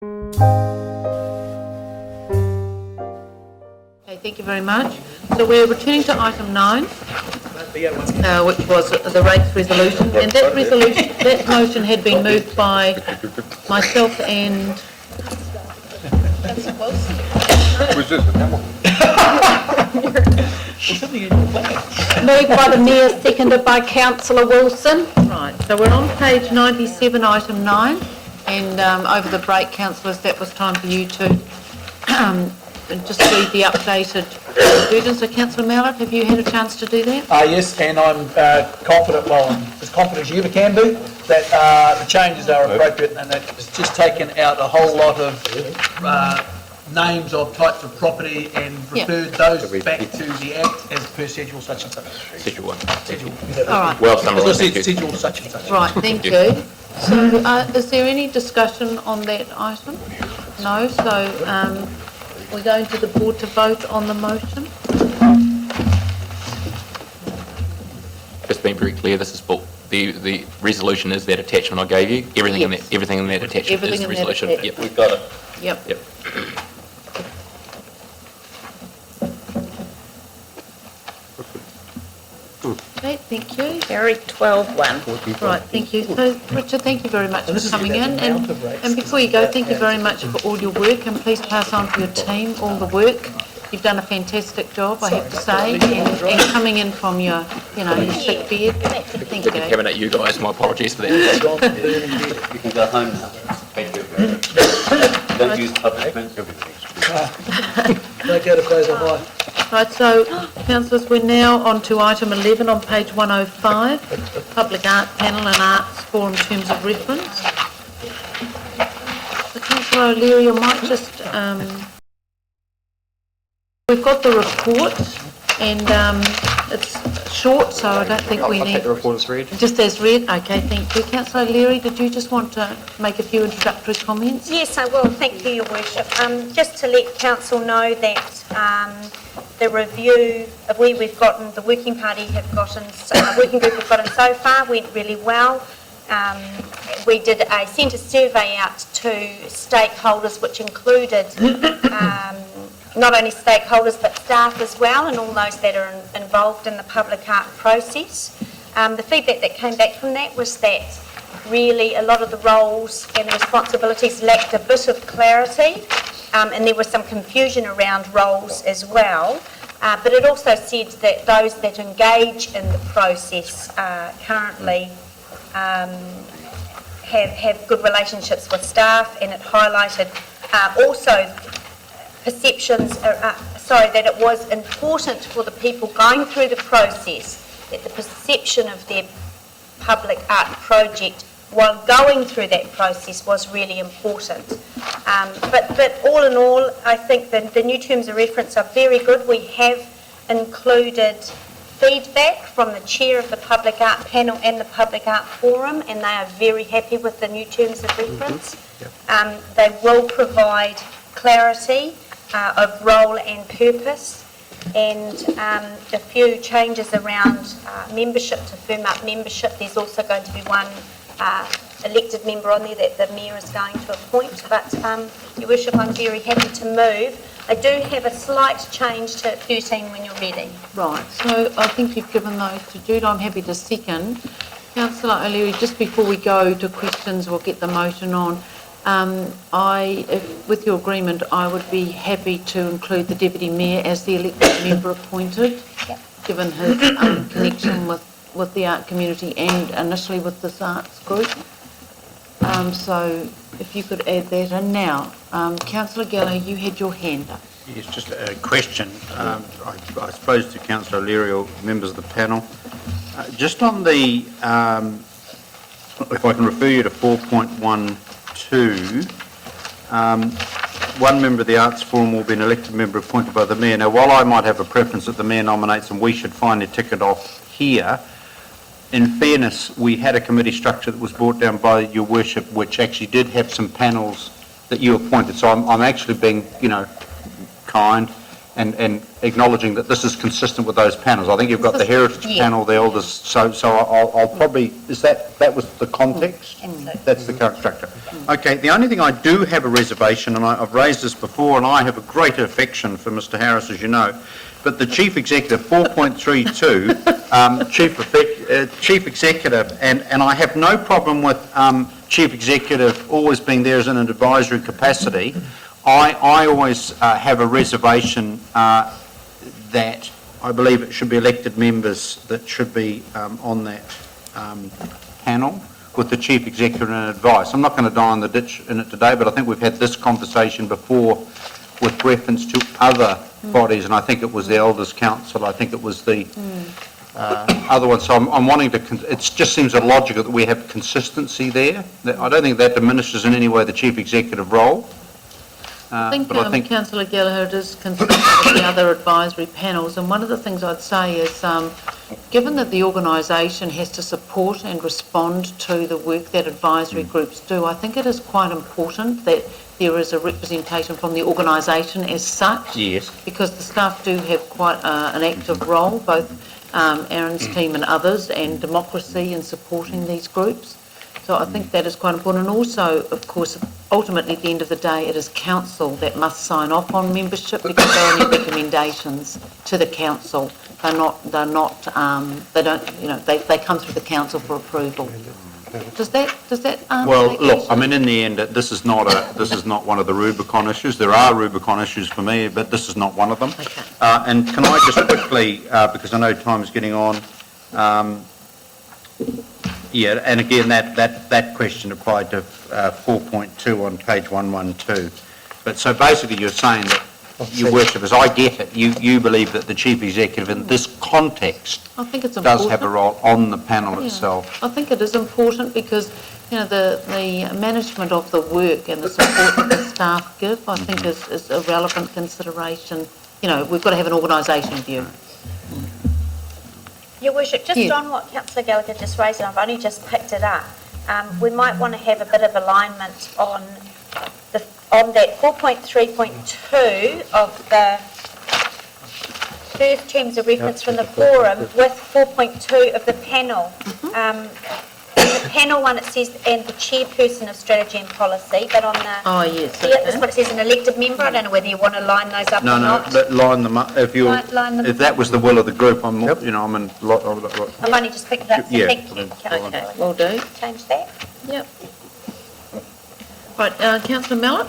Okay, thank you very much. So we're returning to item 9, which was the rates resolution, and that motion had been moved by myself and moved by the Mayor, seconded by Councillor Wilson. right. So we're on page 97, item 9, and over the break, councillors, that was time for you to just read the updated version. So, Councillor Mallett, have you had a chance to do that? Yes, and I'm confident, well, I'm as confident as you ever can be, that the changes are appropriate and that it's just taken out a whole lot of names of types of property and referred those back to the Act as per schedule such and such. Schedule 1. Schedule. All right. Well As I summarised, said, thank you. schedule such and such. Right, thank you. So, is there any discussion on that item? No, so we're going to the board to vote on the motion. Just being very clear, this is for the resolution is that attachment I gave you. Everything in that attachment Everything is the in that resolution. attachment. Yep, we've got it. Yep. Yep. Okay, thank you. Carried 12-1. Right, thank you. So, Richard, thank you very much for this is coming the in. amount of rates. And before you go, thank you very much for all your work, and please pass on to your team all the work. You've done a fantastic job, I have to say, and coming in from your sick bed. Thank We can you. cabinet you guys. My apologies for that. You can go home now. Thank you. Don't use public transport. Don't go to Fraser High. Right, so, councillors, we're now on to item 11 on page 105, Public Art Panel and Arts Forum Terms of Reference. So, Councillor O'Leary, I might just, we've got the report, and it's short, so I don't think we I'll need... take the report as read. Just as read? Okay, thank you. Councillor O'Leary, did you just want to make a few introductory comments? Yes, I will. Thank you, Your Worship. Just to let Council know that the review of where we've gotten, the working party have gotten, working group have gotten so far went really well. We sent a survey out to stakeholders, which included not only stakeholders but staff as well, and all those that are involved in the public art process. The feedback that came back from that was that really a lot of the roles and responsibilities lacked a bit of clarity, and there was some confusion around roles as well. But it also said that those that engage in the process currently have good relationships with staff, and it highlighted also perceptions, that it was important for the people going through the process that the perception of their public art project while going through that process was really important. But all in all, I think the new terms of reference are very good. We have included feedback from the chair of the Public Art Panel and the Public Art Forum, and they are very happy with the new terms of reference. They will provide clarity of role and purpose, and a few changes around membership to firm up membership. There's also going to be one elected member on there that the Mayor is going to appoint, but Your Worship, I'm very happy to move. I do have a slight change to 13 when you're ready. Right, so I think you've given those to Jude. I'm happy to second. Councillor O'Leary, just before we go to questions, we'll get the motion on. With your agreement, I would be happy to include the Deputy Mayor as the elected member appointed, given his connection with the art community and initially with this arts group. So if you could add that in now. Councillor Geller, you had your hand up. Yes, just a question, I suppose to Councillor O'Leary or members of the panel. Just on the, if I can refer you to 4.12, one member of the Arts Forum will be an elected member appointed by the Mayor. Now, while I might have a preference that the Mayor nominates and we should find a ticket off here, in fairness, we had a committee structure that was brought down by Your Worship, which actually did have some panels that you appointed. So I'm actually being, kind and acknowledging that this is consistent with those panels. I think you've got the heritage Yeah. panel, the elders, so I'll probably, that was the context? Absolutely. That's the current structure. Okay, the only thing I do have a reservation, and I've raised this before, and I have a great affection for Mr Harris, as you know, but the Chief Executive, 4.32, Chief Executive, and I have no problem with Chief Executive always being there as in an advisory capacity. I always have a reservation that I believe it should be elected members that should be on that panel with the Chief Executive and advice. I'm not going to die on the ditch in it today, but I think we've had this conversation before with reference to other bodies, and I think it was the Elders Council, I think it was the other one. So I'm wanting to, it just seems illogical that we have consistency there. I don't think that diminishes in any way the Chief Executive role. I think But I think Councillor Gallagher is consistent with the other advisory panels, and one of the things I'd say is, given that the organisation has to support and respond to the work that advisory groups do, I think it is quite important that there is a representation from the organisation as such. Yes. Because the staff do have quite an active role, both Aaron's team and others, and democracy in supporting these groups. So I think that is quite important. And also, of course, ultimately at the end of the day, it is council that must sign off on membership because they're only recommendations to the council. They come through the council for approval. Does that well, make look, sense? I mean, in the end, this is not one of the Rubicon issues. There are Rubicon issues for me, but this is not one of them. Okay. And can I just quickly, because I know time's getting on, yeah, and again, that question applied to 4.2 on page 112. But so basically you're saying that, Your Worship, as I get it, you believe that the Chief Executive in this context I think it's important. does have a role on the panel Yeah. itself. I think it is important because, the management of the work and the support that the staff give, I think is a relevant consideration. We've got to have an organisation view. Your Worship, just Yeah. on what Councillor Gallagher just raised, and I've only just picked it up, we might want to have a bit of alignment on that 4.3.2 of the first terms of reference from the forum with 4.2 of the panel. In the panel one, it says, and the chairperson of strategy and policy, but on the... Oh, yes. Yeah, that's what it says, an elected member. I don't know whether you want to line those up or No, not. but line them up, if Line them if that was the will of the group, I'm not, I'm in, I've only just picked it up, so Yeah. thank you, Councillor Okay, Gallagher. will do. Change that. Yep. Right, Councillor Mallett?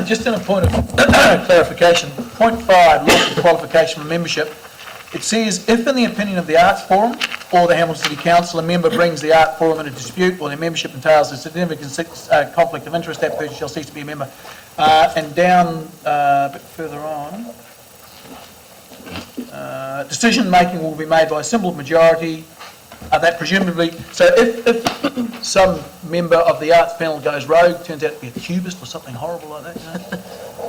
Just in a point of clarification, point 5, lawful qualification for membership, it says, if in the opinion of the Arts Forum or the Hamilton City Council, a member brings the Art Forum in a dispute or their membership entails a significant conflict of interest, that person shall cease to be a member. And down a bit further on, decision-making will be made by a simple majority. That presumably, so if some member of the arts panel goes rogue, turns out to be a cubist or something horrible like that,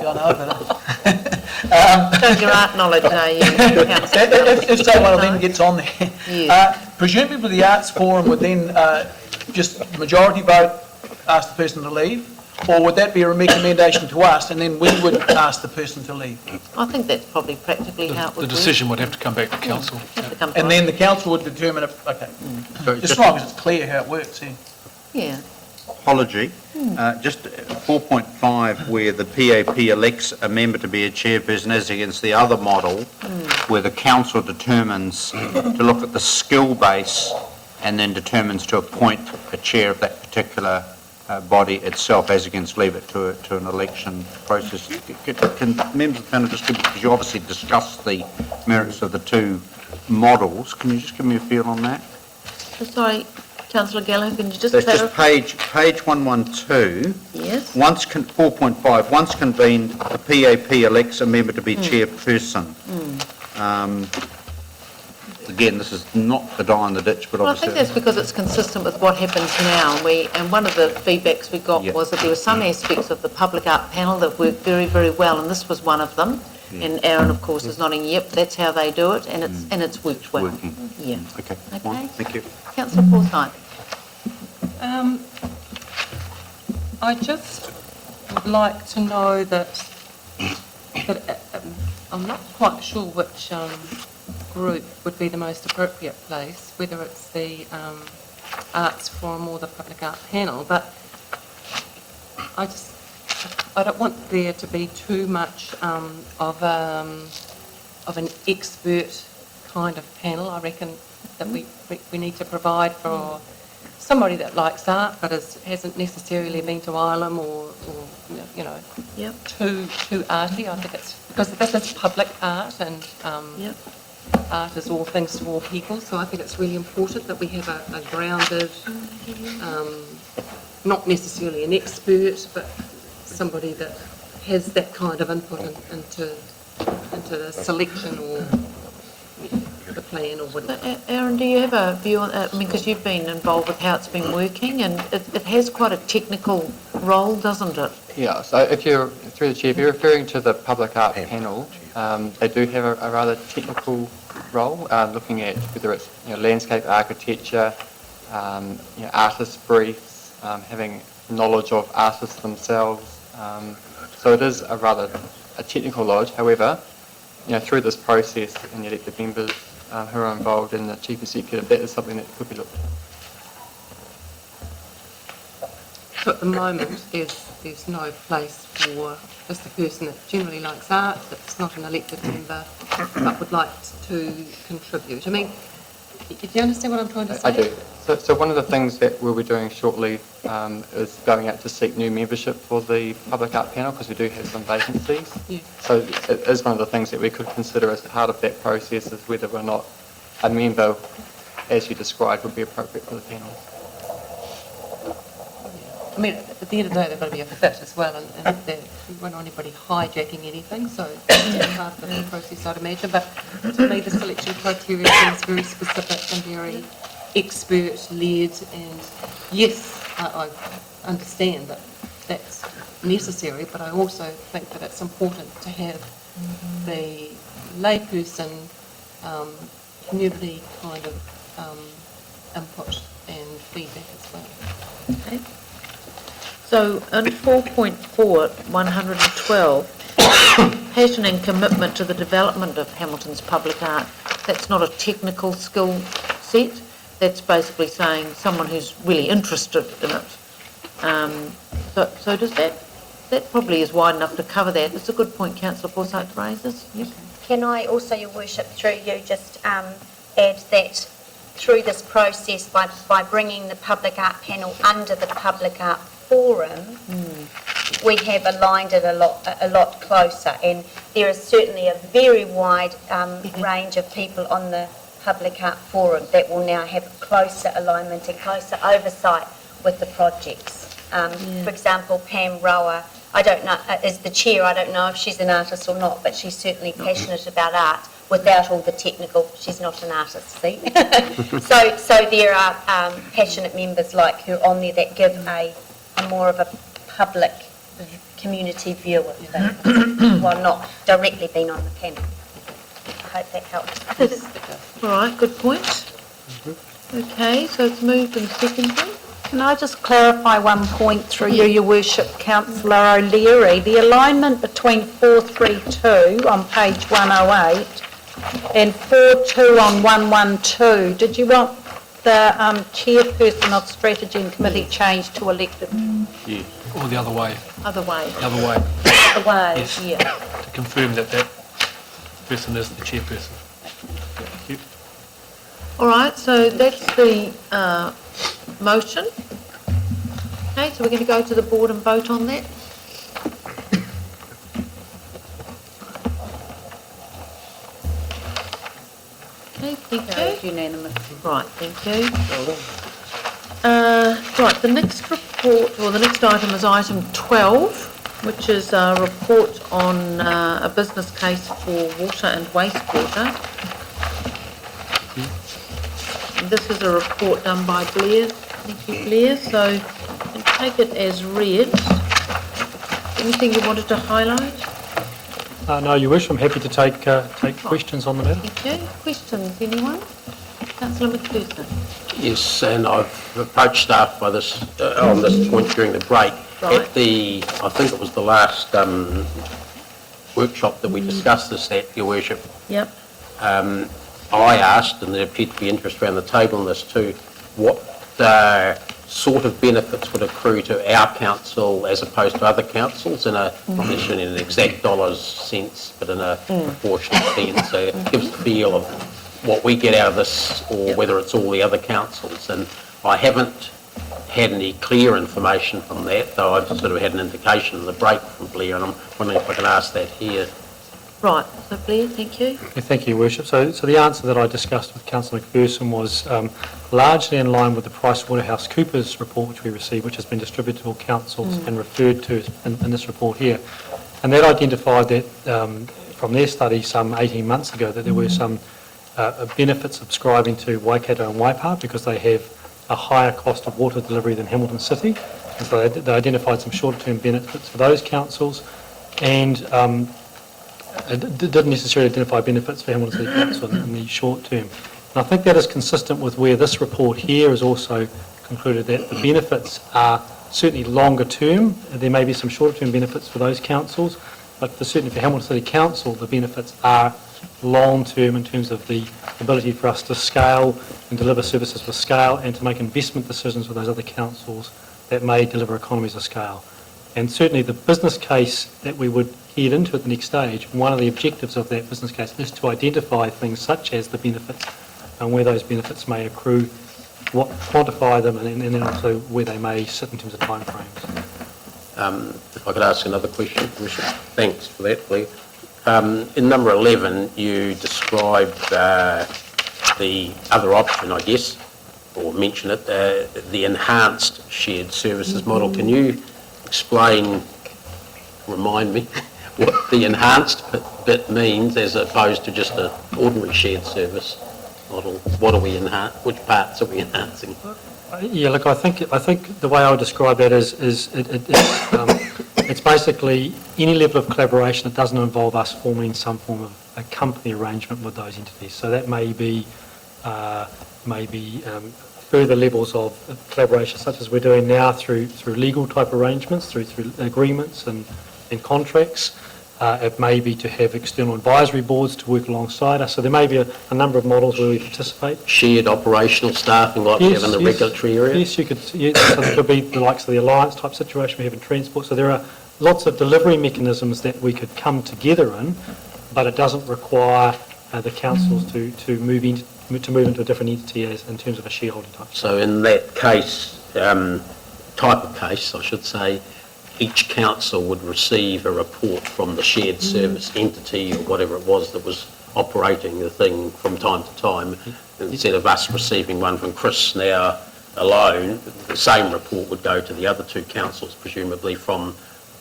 Yeah, I know, but Don't your art knowledge, are you, Councillor? if say one of them gets on there, Yes. presumably the Arts Forum would then just majority vote ask the person to leave, or would that be a recommendation to us and then we would ask the person to leave? I think that's probably practically how it would The work. decision would have to come back to council. Have to come And to then us. the council would determine if, okay, So just as long as it's clear how it works, yeah. Yeah. apology, just 4.5 where the PAP elects a member to be a chairperson as against the other model where the council determines to look at the skill base and then determines to appoint a chair of that particular body itself as against leave it to an election process. Can members of the panel just give, because you obviously discussed the merits of the two models, can you just give me a feel on that? Sorry, Councillor Gallagher, can you just That's just clarify? page 112. Yes? 4.5, once convened, the PAP elects a member to be chairperson. Again, this is not the die in the ditch, but Well, I obviously... think that's because it's consistent with what happens now, and one of the feedbacks we got Yep. was that there were some aspects of the public art panel that worked very, very well, and this was one of them. And Aaron, of course, is nodding, yep, that's how they do it, and it's worked well. Working. Yeah. Okay, Okay. fine, thank you. Councillor Forsyth? I just would like to know that I'm not quite sure which group would be the most appropriate place, whether it's the Arts Forum or the Public Art Panel, but I don't want there to be too much of an expert kind of panel. I reckon that we need to provide for somebody that likes art but hasn't necessarily been to Ireland or you know, Yep. too arty. I think it's because this is public art, and Yep. art is all things to all people. So I think it's really important that we have a grounded, not necessarily an expert, but somebody that has that kind of input into the selection or the plan or whatever. Aaron, do you have a view on that? I mean, because you've been involved with how it's been working, and it has quite a technical role, doesn't it? Yeah, so if you're, through the chair, if you're referring to the Public Art Panel, they do have a rather technical role, looking at whether it's landscape architecture, artist briefs, having knowledge of artists themselves. So it is a technical lodge. However, through this process and the elected members who are involved in the Chief Executive, that is something that could be looked at. So at the moment, there's no place for just a person that generally likes art, that's not an elected member, but would like to contribute. I mean, do you understand what I'm trying to say? I do. So one of the things that we'll be doing shortly is going out to seek new membership for the Public Art Panel, because we do have some vacancies. Yeah. So it is one of the things that we could consider as part of that process, is whether or not a member, as you described, would be appropriate for the panel. I mean, at the end of the day, they've got to be a fit as well, and we won't want anybody hijacking anything, so it's part of the process, I'd imagine. But to me, the selection criteria is very specific and very expert-led, and yes, I understand that that's necessary, but I also think that it's important to have the layperson, community kind of input and feedback as well. Okay. So in 4.4, 112, passion and commitment to the development of Hamilton's public art. That's not a technical skill set. That's basically saying someone who's really interested in it. So does that probably is wide enough to cover that. It's a good point Councillor Forsyth raises. Yep. Can I also, Your Worship, through you, just add that through this process, by bringing the Public Art Panel under the Public Art Forum, we have aligned it a lot closer, and there is certainly a very wide range of people on the Public Art Forum that will now have closer alignment and closer oversight with the projects. For example, Pam Rower, I don't know, is the chair. I don't know if she's an artist or not, but she's certainly passionate about art without all the technical. She's not an artist, see? So there are passionate members like her on there that give a more of a public community view of things, while not directly being on the panel. I hope that helps. All right, good point. Okay, so it's moved and seconded. Can I just clarify one point through you, Your Worship, Councillor O'Leary? The alignment between 432 on page 108 and 42 on 112, did you want the chairperson of strategy and committee changed to elected? Yeah. Or the other way. Other way. The other way. Other way, Yes. yeah. To confirm that person is the chairperson. Thank you. All right, so that's the motion. Okay, so we're going to go to the board and vote on that. Okay, thank you. Unanimous. Right, thank you. Right, the next report, or the next item is item 12, which is a report on a business case for water and wastewater. And this is a report done by Blair. Thank you, Blair. So you can take it as read. Anything you wanted to highlight? No, Your Worship, I'm happy to take questions on the matter. Thank you. Questions, anyone? Councillor McPherson. Yes, and I've approached staff by this on this point during the break. Right. At the, I think it was the last workshop that we discussed this at, Your Worship, Yep. I asked, and there appeared to be interest around the table on this too, what sort of benefits would accrue to our council as opposed to other councils in a, not necessarily in an exact dollars sense, but in a proportionate sense. So it gives the feel of what we get out of this or whether it's all the other councils. And I haven't had any clear information from that, though I've sort of had an indication in the break from Blair, and I'm wondering if I can ask that here. Right, so Blair, thank you. Yeah, thank you, Your Worship. So the answer that I discussed with Councillor McPherson was largely in line with the PricewaterhouseCoopers report which we received, which has been distributed to all councils and referred to in this report here. And that identified that from their study some 18 months ago that there were some benefits subscribing to Waikato and Waipa because they have a higher cost of water delivery than Hamilton City. And so they identified some short-term benefits for those councils and didn't necessarily identify benefits for Hamilton City Council in the short term. And I think that is consistent with where this report here has also concluded that the benefits are certainly longer term. There may be some shorter term benefits for those councils, but certainly for Hamilton City Council, the benefits are long term in terms of the ability for us to scale and deliver services with scale and to make investment decisions with those other councils that may deliver economies of scale. And certainly the business case that we would head into at the next stage, one of the objectives of that business case is to identify things such as the benefits and where those benefits may accrue, quantify them, and then also where they may sit in terms of timeframes. If I could ask another question, Commissioner. Thanks for that, Blair. In number 11, you described the other option, I guess, or mention it, the enhanced shared services model. Can you explain, remind me, what the enhanced bit means as opposed to just an ordinary shared service model? What are we which parts are we enhancing? Yeah, look, I think the way I would describe that is it's basically any level of collaboration that doesn't involve us forming some form of a company arrangement with those entities. So that may be further levels of collaboration, such as we're doing now through legal type arrangements, through agreements and contracts. It may be to have external advisory boards to work alongside us. So there may be a number of models where we participate. Shared operational staffing like we have in the regulatory area? Yes, you could. Yes, so there could be the likes of the alliance type situation we have in transport. So there are lots of delivery mechanisms that we could come together in, but it doesn't require the councils to move into a different entity as in terms of a shareholding type. So in that case, type of case, I should say, each council would receive a report from the shared service entity or whatever it was that was operating the thing from time to time. Instead of us receiving one from Chris now alone, the same report would go to the other two councils, presumably from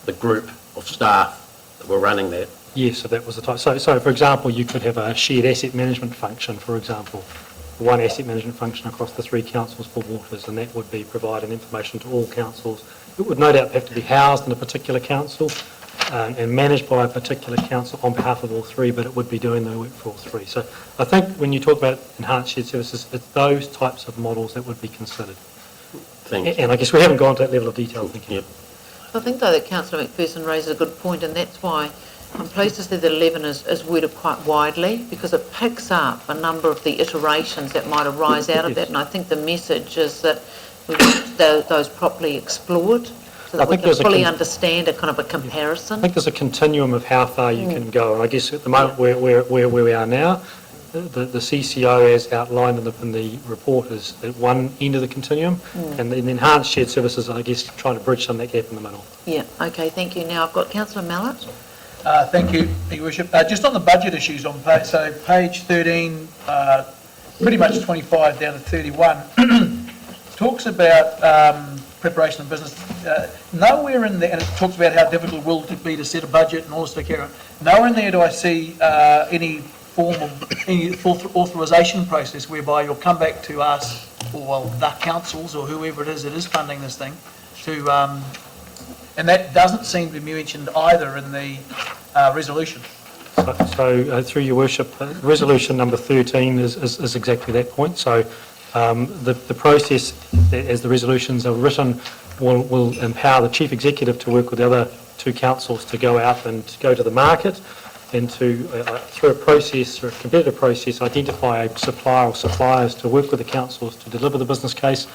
the group of staff that were running that. Yes, so that was the type. So for example, you could have a shared asset management function, for example, one asset management function across the three councils for waters, and that would be providing information to all councils. It would no doubt have to be housed in a particular council and managed by a particular council on behalf of all three, but it would be doing the work for all three. So I think when you talk about enhanced shared services, it's those types of models that would be considered. Thank you. And I guess we haven't gone to that level of detail thinking. Yep. I think, though, that Councillor McPherson raises a good point, and that's why I'm pleased to see that 11 is worded quite widely, because it picks up a number of the iterations that might arise out of that, and I think the message is that we want those properly explored so that we can fully understand a kind of a comparison. I think there's a continuum of how far you can go, and I guess at the moment where we are now, the CCO as outlined in the report is at one end of the continuum, and the enhanced shared services, I guess, trying to bridge some of that gap in the middle. Yeah, okay, thank you. Now I've got Councillor Mallett. Thank you, Your Worship. Just on the budget issues on page 13, pretty much 25 down to 31, talks about preparation of business. Nowhere in there, and it talks about how difficult it will be to set a budget and all this stuff. Nowhere in there do I see any form of any authorisation process whereby you'll come back to us or the councils or whoever it is that is funding this thing to, and that doesn't seem to be mentioned either in the resolution. So through Your Worship, resolution number 13 is exactly that point. So the process, as the resolutions are written, will empower the Chief Executive to work with the other to councils to go out and go to the market and to, through a process, through a competitive process, identify a supplier or suppliers to work with the councils to deliver the business case,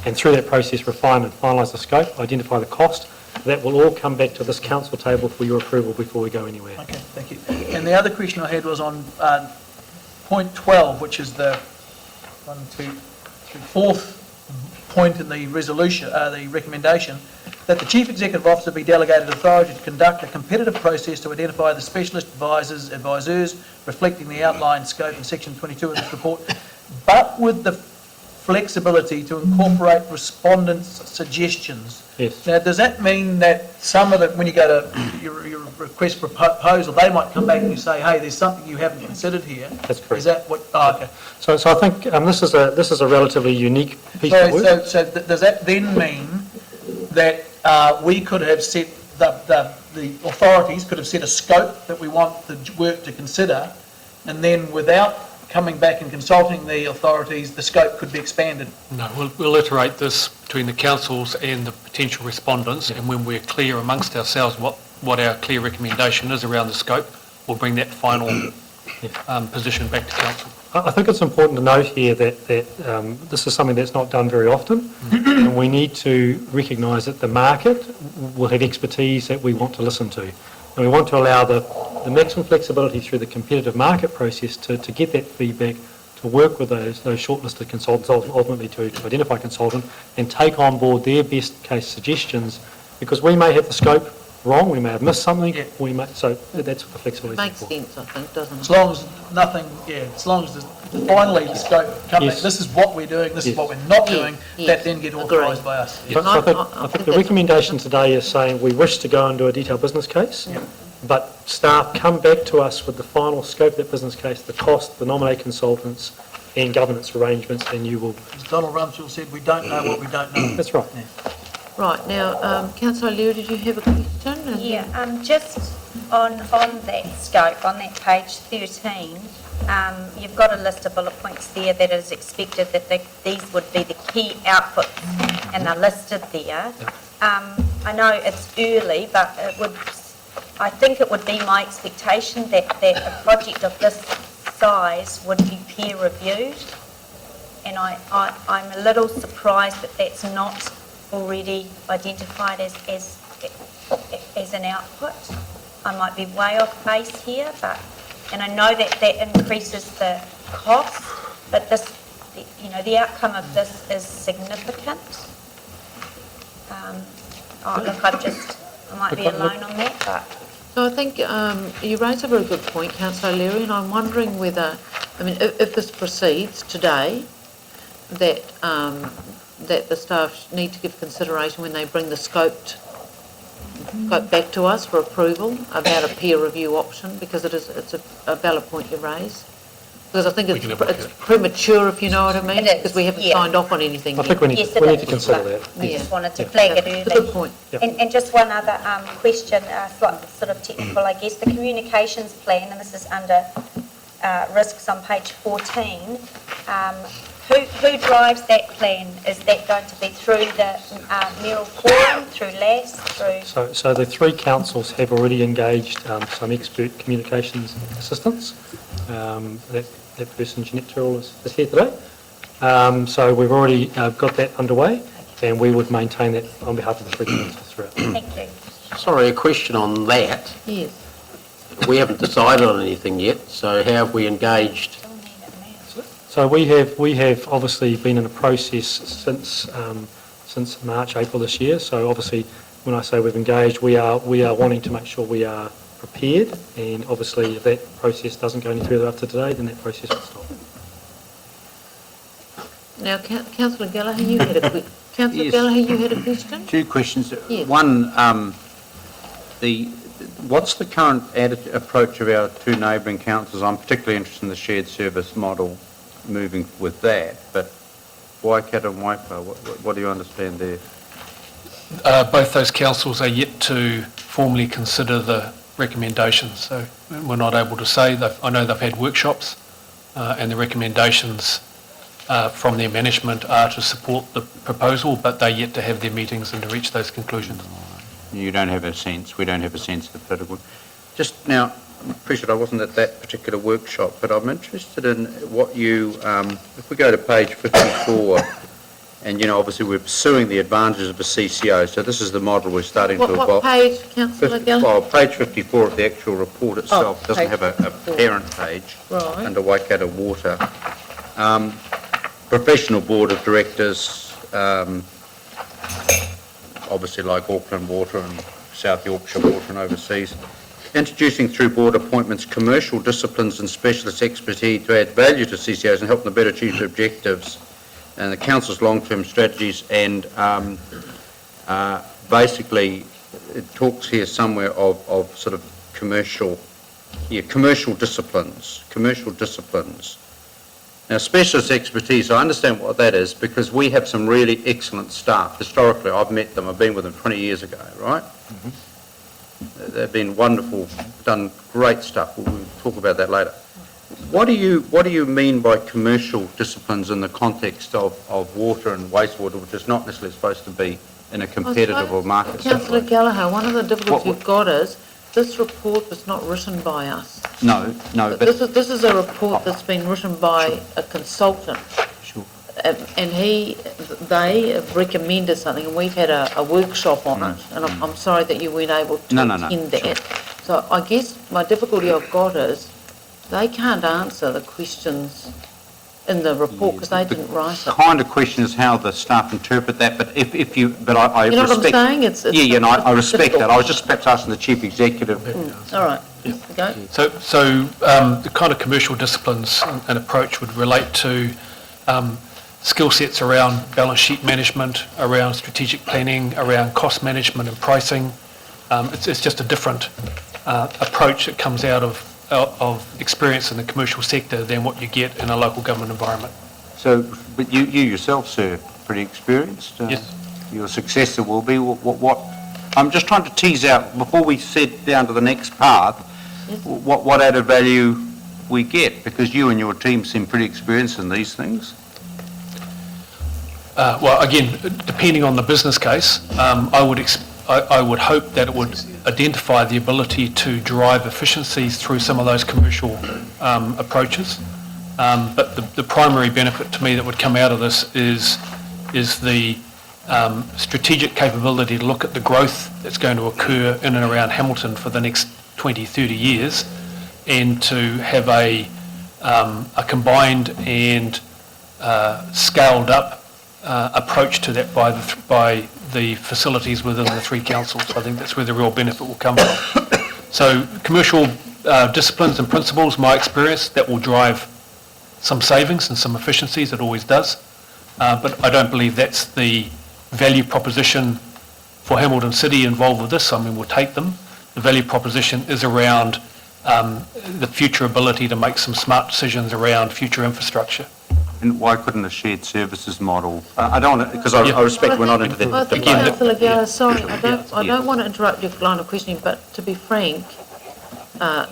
and through that process refine and finalise the scope, identify the cost. That will all come back to this council table for your approval before we go anywhere. Okay, thank you. And the other question I had was on point 12, which is the fourth point in the resolution, the recommendation, that the Chief Executive Officer be delegated authority to conduct a competitive process to identify the specialist advisors reflecting the outlined scope in section 22 of this report, but with the flexibility to incorporate respondents' suggestions. Yes. Now, does that mean that some of the, when you go to your request for proposal, they might come back and you say, hey, there's something you haven't considered here? That's correct. Is that what, oh, okay. So I think this is a relatively unique piece of work. So does that then mean that we could have set, the authorities could have set a scope that we want the work to consider, and then without coming back and consulting the authorities, the scope could be expanded? No, we'll iterate this between the councils and the potential respondents, and when we're clear amongst ourselves what our clear recommendation is around the scope, we'll bring that final position back to council. I think it's important to note here that this is something that's not done very often, and we need to recognise that the market will have expertise that we want to listen to. And we want to allow the maximum flexibility through the competitive market process to get that feedback, to work with those shortlisted consultants, ultimately to identify a consultant, and take on board their best case suggestions, because we may have the scope wrong, we may have missed something, so that's what the flexibility is Makes for. sense, I think, doesn't it? As long as nothing, as long as finally the scope comes Yes. back, this is what we're doing, this is Yes. what we're not Yes, doing, yes. that then get authorised Agreed. by us. But I I think think the that's- recommendation today is saying we wish to go and do a detailed business case, but staff come back to us with the final scope of that business case, the cost, the nominated consultants, and governance arrangements, and you will... As Donald Rumsfeld said, we don't know what we don't know. That's right. Right, now, Councillor Leary, did you have a question? Yeah, just on that scope, on that page 13, you've got a list of bullet points there that it is expected that these would be the key outputs, and they're listed there. I know it's early, but I think it would be my expectation that a project of this size would be peer reviewed, and I'm a little surprised that that's not already identified as an output. I might be way off base here, and I know that increases the cost, but the outcome of this is significant. Look, I might be alone on that, but... So I think you raise a very good point, Councillor Leary, and I'm wondering whether, if this proceeds today, that the staff need to give consideration when they bring the scope back to us for approval about a peer review option, because it's a valid point you raise. Because I think it's premature, if you know what I mean, It is, because we haven't yeah. signed off on anything I yet. think we need Yes, to it is, consider but that. I Yeah. just wanted to flag it It's a early. good point. And just one other question, sort of technical, I guess. The communications plan, and this is under risks on page 14, who drives that plan? Is that going to be through the mayoral forum, through LAS, through... So the three councils have already engaged some expert communications assistants. That person, Jeanette Tyrrell, is here today. So we've already got that underway, and we would maintain that on behalf of the three councils throughout. Thank you. Sorry, a question on that. Yes. We haven't decided on anything yet, so how have we engaged? So we have obviously been in a process since March, April this year. So obviously, when I say we've engaged, we are wanting to make sure we are prepared, and obviously if that process doesn't go any further after today, then that process will stop. Now, Councillor Gallagher, you had a question. Councillor Yes. Gallagher, you had a question? Two questions. Yes. One, what's the current approach of our two neighbouring councils? I'm particularly interested in the shared service model, moving with that, but Waikato and Waipa, what do you understand there? Both those councils are yet to formally consider the recommendations, so we're not able to say. I know they've had workshops, and the recommendations from their management are to support the proposal, but they're yet to have their meetings and to reach those conclusions. You don't have a sense, we don't have a sense of the political. Just now, I appreciate I wasn't at that particular workshop, but I'm interested in what you, if we go to page 54, and, you know, obviously we're pursuing the advantages of a CCO, so this is the model we're starting to evolve. What page, councillor Gallagher? Well, page 54 of the actual report itself Oh, doesn't page have a 54. parent page Right. under Waikato Water. Professional board of directors, obviously like Auckland Water and South Yorkshire Water and overseas. Introducing through board appointments commercial disciplines and specialist expertise to add value to CCOs and help them better achieve their objectives and the council's long-term strategies, and basically it talks here somewhere of sort of commercial disciplines. Now, specialist expertise, I understand what that is because we have some really excellent staff. Historically, I've met them, I've been with them 20 years ago, right? Mm-hmm. They've been wonderful, done great stuff. We'll talk about that later. What do you mean by commercial disciplines in the context of water and wastewater, which is not necessarily supposed to be in a competitive or market Councillor situation? Gallagher, one of the difficulties we've got is this report was not written by us. No, but... This is a report that's been written by a consultant. Sure. And they have recommended something, and we've had a workshop on it, and I'm sorry that you weren't able to attend that. Sure. So I guess my difficulty I've got is they can't answer the questions in the report because they didn't write it. The kind of question is how the staff interpret that, but if you, but I You know respect... what I'm saying? It's and I respect difficult. that. I was just perhaps asking the chief executive. All right, go. So the kind of commercial disciplines and approach would relate to skill sets around balance sheet management, around strategic planning, around cost management and pricing. It's just a different approach that comes out of experience in the commercial sector than what you get in a local government environment. So, but you yourself, sir, pretty experienced. Yes. Your successor will be what? I'm just trying to tease out before we sit down to the next path. What added value we get, because you and your team seem pretty experienced in these things. Well, again, depending on the business case, I would hope that it would identify the ability to drive efficiencies through some of those commercial approaches. But the primary benefit to me that would come out of this is the strategic capability to look at the growth that's going to occur in and around Hamilton for the next 20, 30 years, and to have a combined and scaled up approach to that by the facilities within the three councils. I think that's where the real benefit will come from. So commercial disciplines and principles, my experience, that will drive some savings and some efficiencies, it always does. But I don't believe that's the value proposition for Hamilton City involved with this. I mean, we'll take them. The value proposition is around the future ability to make some smart decisions around future infrastructure. And why couldn't a shared services model? I don't want to, because I respect we're not into the I think, debate. Councillor Gallagher, sorry, I don't want to interrupt your line of questioning, but to be frank,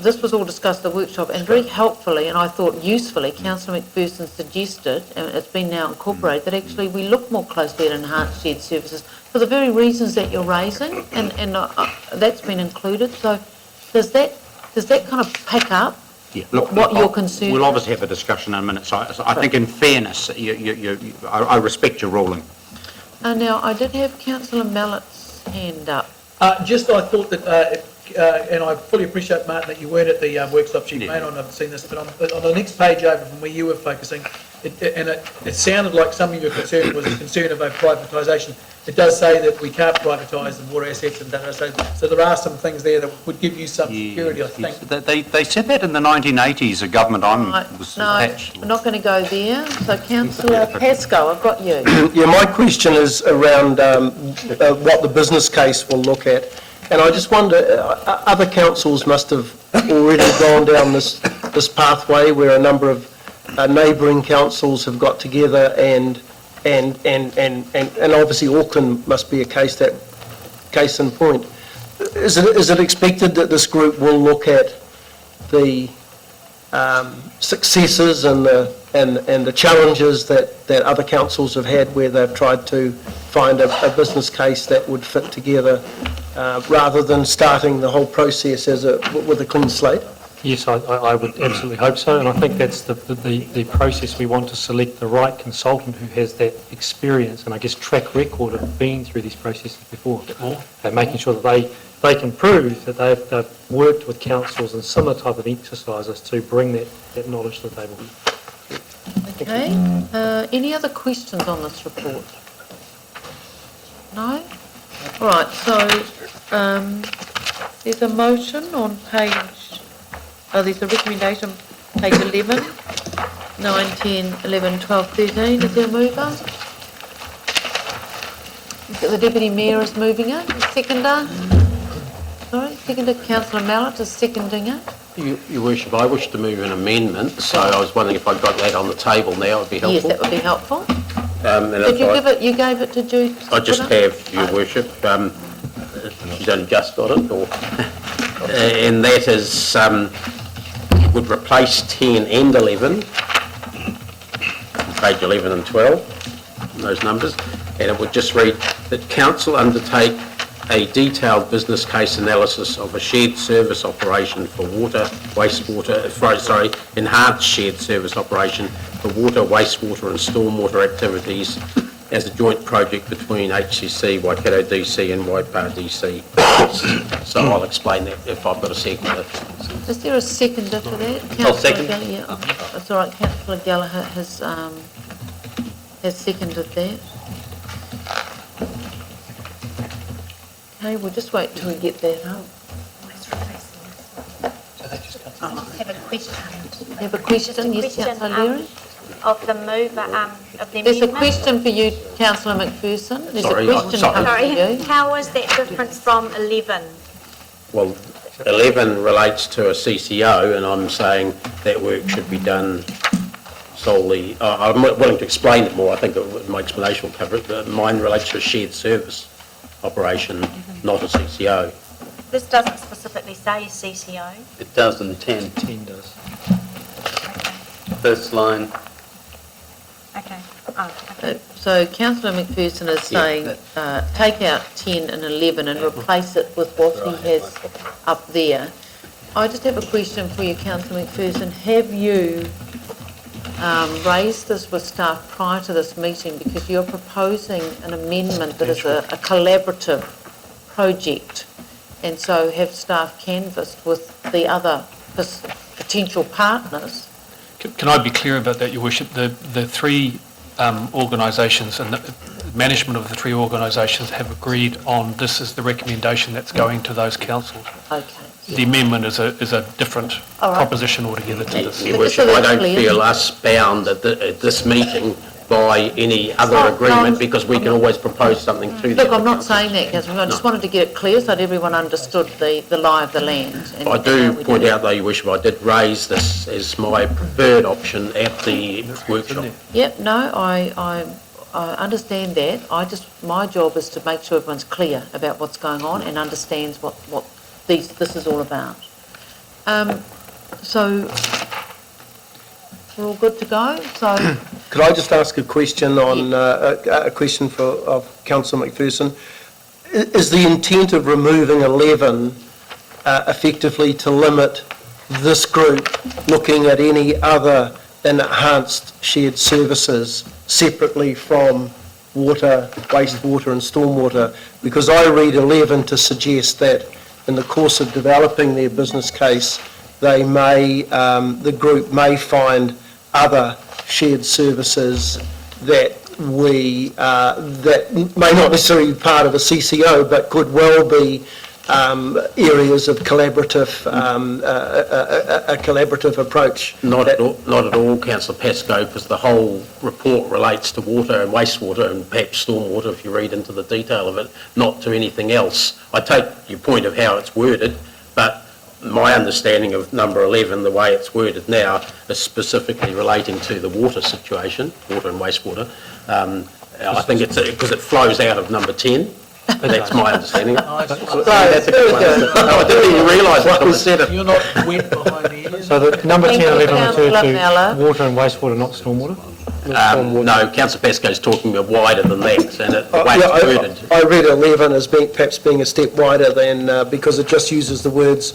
this was all discussed at the workshop, and very helpfully, and I thought usefully, Councillor McPherson suggested, and it's been now incorporated, that actually we look more closely at enhanced shared services for the very reasons that you're raising, and that's been included. So does that kind of pick up what you're concerned? We'll obviously have a discussion in a minute. So I think in fairness, I respect your ruling. Now, I did have Councillor Mallett's hand up. I thought that, and I fully appreciate, Martin, that you weren't at the workshop. You may not have seen this, but on the next page over from where you were focusing, it sounded like some of your concern was a concern about privatisation. It does say that we can't privatise the water assets and data, so there are some things there that would give you some security, I think. They said that in the 1980s, a government was attached. We're not going to go there. So Councillor Pascoe, I've got you. Yeah, my question is around what the business case will look at. And I just wonder, other councils must have already gone down this pathway where a number of neighbouring councils have got together and obviously Auckland must be a case in point. Is it expected that this group will look at the successes and the challenges that other councils have had where they've tried to find a business case that would fit together rather than starting the whole process with a clean slate? Yes, I would absolutely hope so, and I think that's the process. We want to select the right consultant who has that experience and I guess track record of being through these processes before, and making sure that they can prove that they've worked with councils in similar type of exercises to bring that knowledge to the table. Okay, any other questions on this report? No? All right, so there's a motion on page, there's a recommendation, page 11, 9, 10, 11, 12, 13. Is there a mover? The Deputy Mayor is moving it. Seconder? Sorry, seconder, Councillor Mallett is seconding it. Your Worship, I wish to move an amendment, so I was wondering if I got that on the table now, it would be helpful. Yes, that would be helpful. Did you give it, you gave it to Jude? I just have, Your Worship. She's only just got it, or... and that is, would replace 10 and 11, page 11 and 12, those numbers, and it would just read that council undertake a detailed business case analysis of a shared service operation for water, wastewater, enhanced shared service operation for water, wastewater and stormwater activities as a joint project between HCC, Waikato DC and Waipa DC. So I'll explain that if I've got a seconder. Is there a seconder for that? I'll second. Yeah, that's all right. Councillor Gallagher has seconded that. Okay, we'll just wait till we get that up. I have a question. You have a question? Yes, Councillor Leary? Of the mover, of the amendment. There's a question for you, Councillor McPherson. There's Sorry, a question sorry. coming to you. How is that different from 11? Well, 11 relates to a CCO, and I'm saying that work should be done solely, I'm willing to explain it more, I think my explanation will cover it, but mine relates to a shared service operation, not a CCO. This doesn't specifically say CCO. It does in 10. 10 does. First line. Okay. Oh, okay. So Councillor McPherson is saying take out 10 and 11 and replace it with what he has up there. I just have a question for you, Councillor McPherson. Have you raised this with staff prior to this meeting, because you're proposing an amendment that is a collaborative project, and so have staff canvassed with the other potential partners? Can I be clear about that, Your Worship? The three organisations and the management of the three organisations have agreed on this is the recommendation that's going to those councils. Okay. The amendment is a different proposition altogether to this. Your Worship, I don't feel us bound at this meeting by any other agreement, because we can always propose something to them. Look, I'm not saying that, Councillor. I just wanted to get it clear so that everyone understood the lie of the land. I do point out, though, Your Worship, I did raise this as my preferred option at the workshop. Yep, no, I understand that. My job is to make sure everyone's clear about what's going on and understands what this is all about. So we're all good to go. So Could I just ask a question on a question of Councillor McPherson? Is the intent of removing 11 effectively to limit this group looking at any other enhanced shared services separately from water, wastewater and stormwater? Because I read 11 to suggest that in the course of developing their business case, the group may find other shared services that that may not necessarily be part of a CCO, but could well be areas of collaborative, a collaborative approach. Not at all, Councillor Pascoe, because the whole report relates to water and wastewater and perhaps stormwater, if you read into the detail of it, not to anything else. I take your point of how it's worded, but my understanding of number 11, the way it's worded now, is specifically relating to the water situation, water and wastewater. I think it's because it flows out of number 10. That's my understanding. Nice. That's a good one. I didn't even realise what was said. You're not wet behind the ears. So the number 10 Thank and you, 11 refer Councillor to Mallard. water and wastewater, not stormwater? No, Councillor Pascoe's talking of wider than that, and the way Yeah, it's worded. I read 11 as perhaps being a step wider than, because it just uses the words,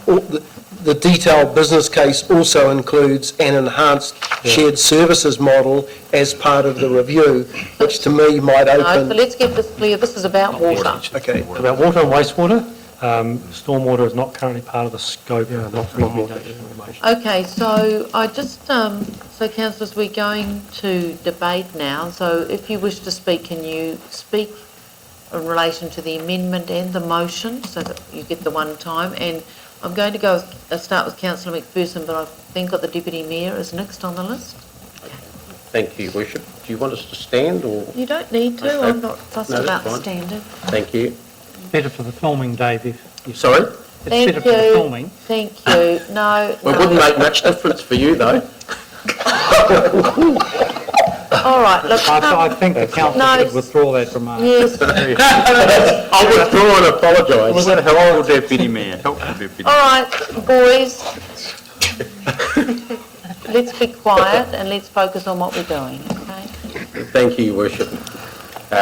the detailed business case also includes an enhanced shared services model as part of the review, which to me might No, so open... let's get this clear, this is about water. Okay. About water and wastewater, stormwater is not currently part of the scope of the recommendation. Okay, so I just, so councillors, we're going to debate now, so if you wish to speak, can you speak in relation to the amendment and the motion, so that you get the one time, and I'm going to go, start with councillor McPherson, but I think that the Deputy Mayor is next on the list. Thank you, Worship. Do you want us to stand, or...? You don't need to, Okay. I'm not fussed No, that's about fine. standing. Thank you. Better for the filming, Dave, if... Sorry? It's Thank better for the you. filming. Thank you, no, Well, it wouldn't make much difference for you, though. all right, look, I think the council No, should withdraw that remark. yes, I'll withdraw and apologise. Help the Deputy Mayor, help the Deputy Mayor. all right, boys. Let's be quiet and let's focus on what we're doing, okay? Thank you, Your Worship.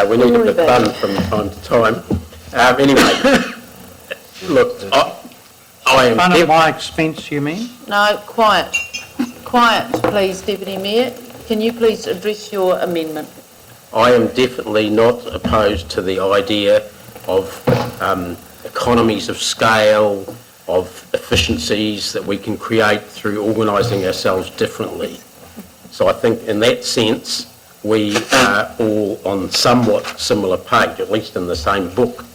We need a bit of fun from time to time. Anyway, look, I am... Fun at my expense, you mean? No, quiet. Quiet, please, Deputy Mayor. Can you please address your amendment? I am definitely not opposed to the idea of economies of scale, of efficiencies that we can create through organising ourselves differently. So I think in that sense, we are all on somewhat similar page, at least in the same book,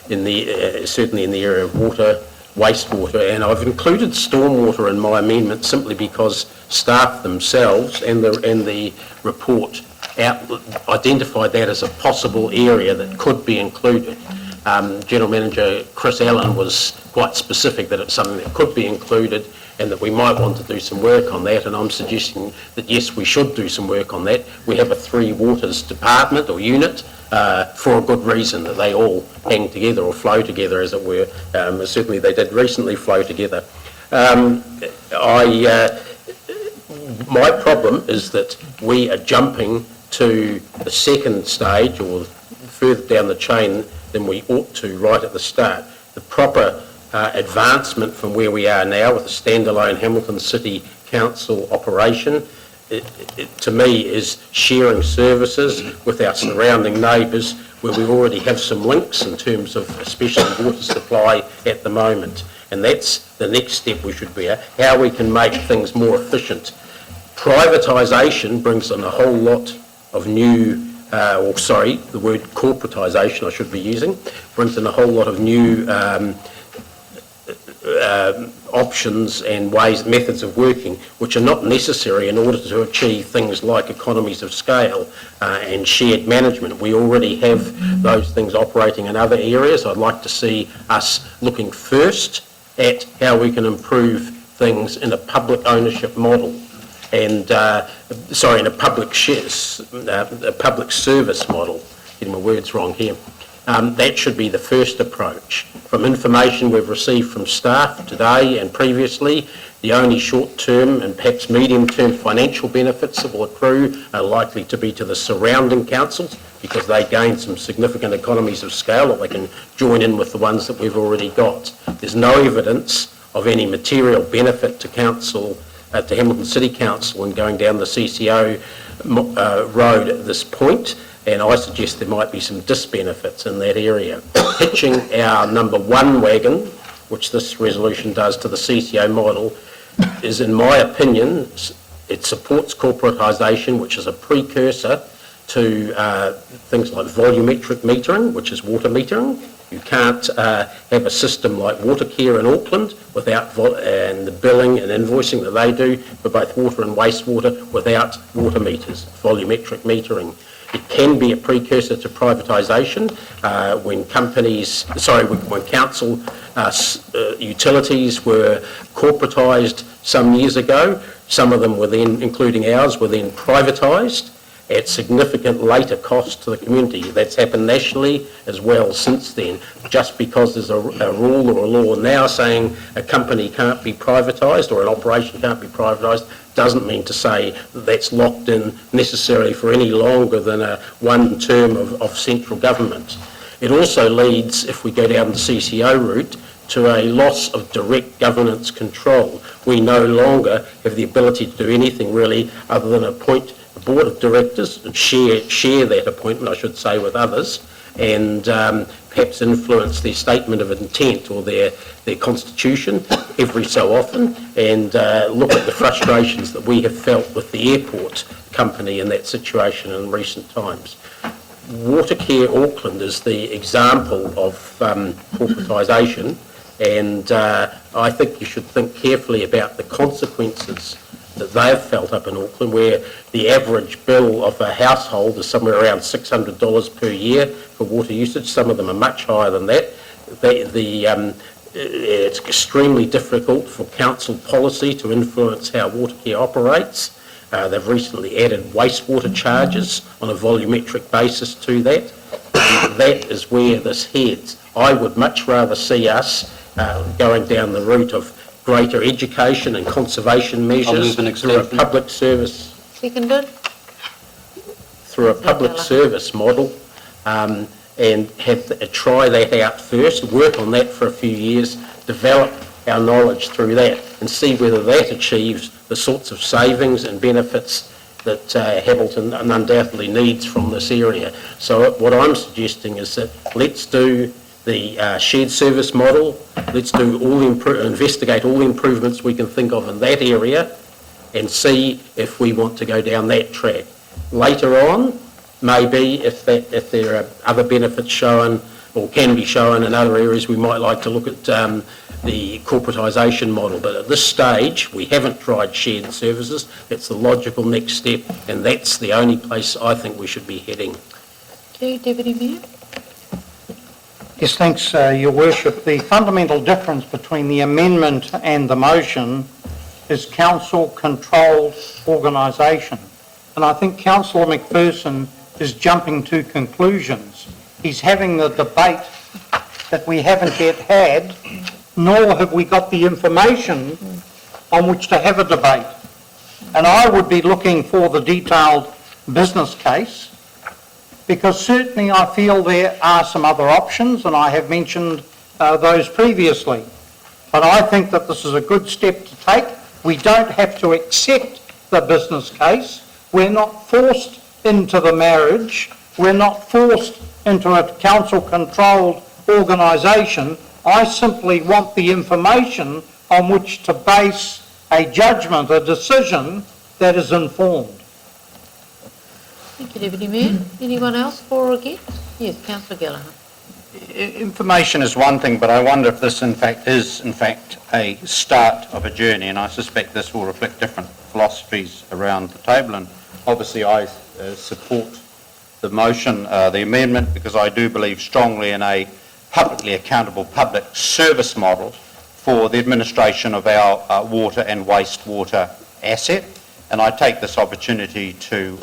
in the certainly in the area of water, wastewater, and I've included stormwater in my amendment simply because staff themselves and the report identified that as a possible area that could be included. General Manager Chris Allen was quite specific that it's something that could be included and that we might want to do some work on that, and I'm suggesting that yes, we should do some work on that. We have a 3 waters department or unit for a good reason, that they all hang together or flow together, as it were. Certainly they did recently flow together. My problem is that we are jumping to the second stage or further down the chain than we ought to right at the start. The proper advancement from where we are now with a standalone Hamilton City Council operation, to me, is sharing services with our surrounding neighbours where we already have some links in terms of especially water supply at the moment. And that's the next step we should be at, how we can make things more efficient. Privatisation brings in a whole lot of new, the word corporatisation I should be using, brings in a whole lot of new options and methods of working which are not necessary in order to achieve things like economies of scale and shared management. We already have those things operating in other areas. I'd like to see us looking first at how we can improve things in a public ownership model and, in a public service model. Getting my words wrong here. That should be the first approach. From information we've received from staff today and previously, the only short-term and perhaps medium-term financial benefits that will accrue are likely to be to the surrounding councils because they gain some significant economies of scale that they can join in with the ones that we've already got. There's no evidence of any material benefit to council, to Hamilton City Council in going down the CCO road at this point. And I suggest there might be some disbenefits in that area. Hitching our number 1 wagon, which this resolution does, to the CCO model is, in my opinion, it supports corporatisation, which is a precursor to things like volumetric metering, which is water metering. You can't have a system like Watercare in Auckland without and the billing and invoicing that they do for both water and wastewater without water meters, volumetric metering. It can be a precursor to privatisation when council utilities were corporatised some years ago. Some of them were then, including ours, were then privatised. at significant later cost to the community. That's happened nationally as well since then. Just because there's a rule or a law now saying a company can't be privatised or an operation can't be privatised doesn't mean to say that that's locked in necessarily for any longer than one term of central government. It also leads, if we go down the CCO route, to a loss of direct governance control. We no longer have the ability to do anything really other than appoint a board of directors and share that appointment, I should say, with others, and perhaps influence their statement of intent or their constitution every so often, and look at the frustrations that we have felt with the airport company in that situation in recent times. Watercare Auckland is the example of corporatisation, and I think you should think carefully about the consequences that they've felt up in Auckland, where the average bill of a household is somewhere around $600 per year for water usage. Some of them are much higher than that. It's extremely difficult for council policy to influence how Watercare operates. They've recently added wastewater charges on a volumetric basis to that. That is where this heads. I would much rather see us going down the route of greater education and conservation measures through a public service. Seconded. Through a public service model, and try that out first, work on that for a few years, develop our knowledge through that, and see whether that achieves the sorts of savings and benefits that Hamilton undoubtedly needs from this area. So what I'm suggesting is that let's do the shared service model, let's do investigate all the improvements we can think of in that area, and see if we want to go down that track. Later on, maybe if there are other benefits shown or can be shown in other areas, we might like to look at the corporatisation model. But at this stage, we haven't tried shared services. That's the logical next step, and that's the only place I think we should be heading. Okay, Deputy Mayor. Yes, thanks, Your Worship. The fundamental difference between the amendment and the motion is council-controlled organisation. And I think Councillor McPherson is jumping to conclusions. He's having the debate that we haven't yet had, nor have we got the information on which to have a debate. And I would be looking for the detailed business case, because certainly I feel there are some other options, and I have mentioned those previously. But I think that this is a good step to take. We don't have to accept the business case. We're not forced into the marriage. We're not forced into a council-controlled organisation. I simply want the information on which to base a judgment, a decision that is informed. Thank you, Deputy Mayor. Anyone else for or against? Yes, Councillor Gallagher. Information is one thing, but I wonder if this is a start of a journey, and I suspect this will reflect different philosophies around the table. And obviously I support the motion, the amendment, because I do believe strongly in a publicly accountable public service model for the administration of our water and wastewater asset. And I take this opportunity to